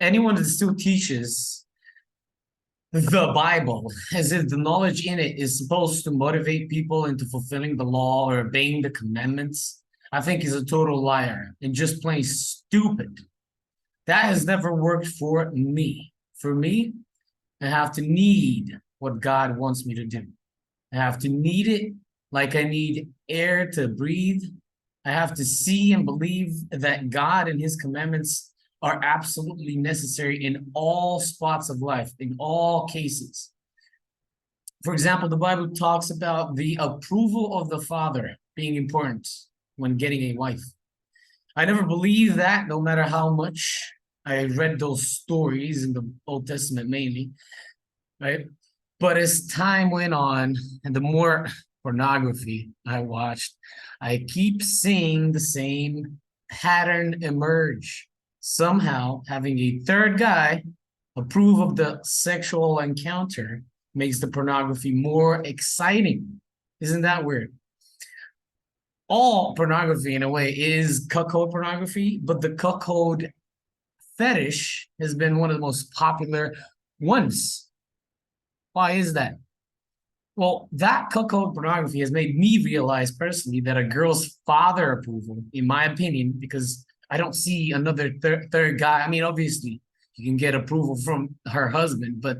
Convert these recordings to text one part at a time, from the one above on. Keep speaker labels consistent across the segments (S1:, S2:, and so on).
S1: anyone that still teaches the Bible as if the knowledge in it is supposed to motivate people into fulfilling the law or obeying the commandments, I think is a total liar and just plain stupid. That has never worked for me. For me, I have to need what God wants me to do. I have to need it like I need air to breathe. I have to see and believe that God and his commandments are absolutely necessary in all spots of life, in all cases. For example, the Bible talks about the approval of the father being important when getting a wife. I never believed that, no matter how much I read those stories in the Old Testament mainly, right? But as time went on, and the more pornography I watched, I keep seeing the same pattern emerge. Somehow, having a third guy approve of the sexual encounter makes the pornography more exciting. Isn't that weird? All pornography, in a way, is cuckold pornography, but the cuckold fetish has been one of the most popular ones. Why is that? Well, that cuckold pornography has made me realize personally that a girl's father approval, in my opinion, because I don't see another third guy. I mean, obviously, you can get approval from her husband, but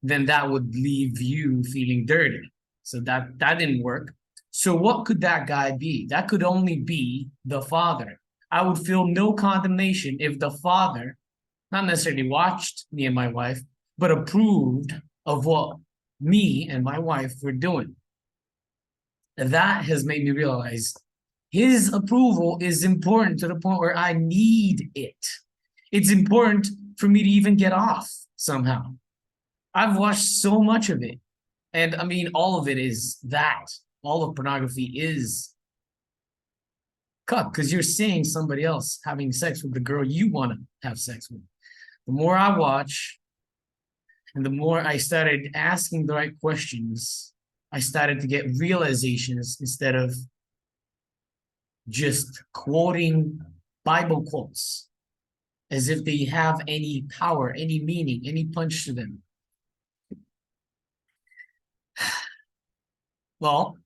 S1: then that would leave you feeling dirty. So that didn't work. So what could that guy be? That could only be the father. I would feel no condemnation if the father not necessarily watched me and my wife, but approved of what me and my wife were doing. And that has made me realize his approval is important to the point where I need it. It's important for me to even get off somehow. I've watched so much of it. And I mean, all of it is that. All of pornography is cuck because you're seeing somebody else having sex with the girl you want to have sex with. The more I watch and the more I started asking the right questions, I started to get realizations instead of just quoting Bible quotes as if they have any power, any meaning, any punch to them. Well,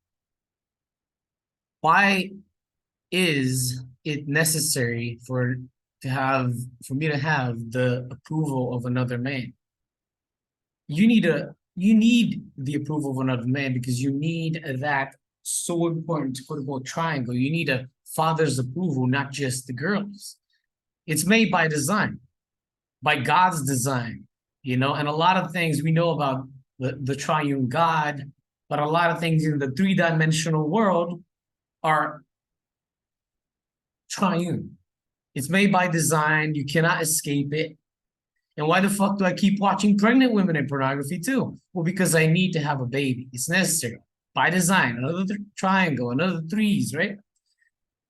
S1: why is it necessary for me to have the approval of another man? You need the approval of another man because you need that so important quote unquote triangle. You need a father's approval, not just the girls. It's made by design, by God's design, and a lot of things we know about the triune God, but a lot of things in the three-dimensional world are triune. It's made by design. You cannot escape it. And why the fuck do I keep watching pregnant women in pornography too? Well, because I need to have a baby. It's necessary by design. Another triangle, another threes, right?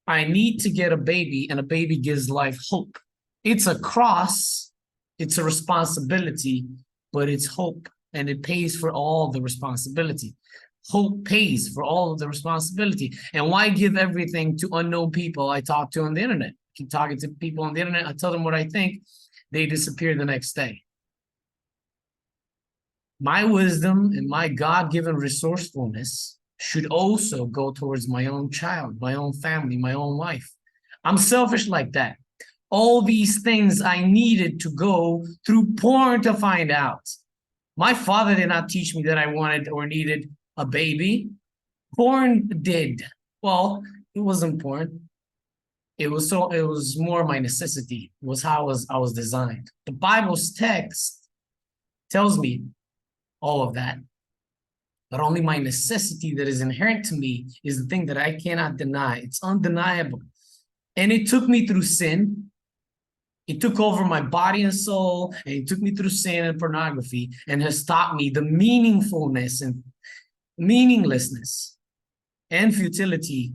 S1: I need to get a baby, and a baby gives life hope. It's a cross, it's a responsibility, but it's hope, and it pays for all the responsibility. Hope pays for all of the responsibility. And why give everything to unknown people I talk to on the internet? I keep talking to people on the internet, I tell them what I think, they disappear the next day. My wisdom and my God-given resourcefulness should also go towards my own child, my own family, my own wife. I'm selfish like that. All these things I needed to go through porn to find out. My father did not teach me that I wanted or needed a baby. Porn did. Well, it wasn't porn. It was more my necessity. It was how I was designed. The Bible's text tells me all of that. But only my necessity that is inherent to me is the thing that I cannot deny. It's undeniable. And it took me through sin. It took over my body and soul, and it took me through sin and pornography, and has taught me the meaningfulness and meaninglessness and futility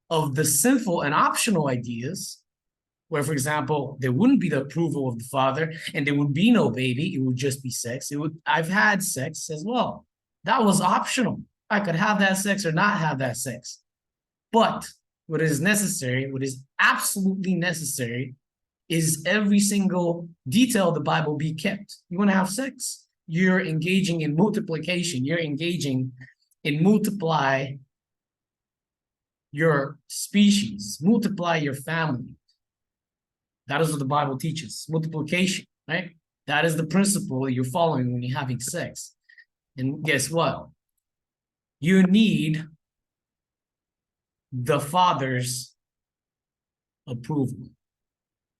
S1: of the sinful and optional ideas, where, for example, there wouldn't be the approval of the father, and there would be no baby. It would just be sex. I've had sex as well. That was optional. I could have that sex or not have that sex. But what is necessary, what is absolutely necessary, is every single detail of the Bible be kept. You want to have sex, you're engaging in multiplication. You're engaging in multiply your species, multiply your family. That is what the Bible teaches, multiplication, right? That is the principle you're following when you're having sex. And guess what? You need the Father's approval.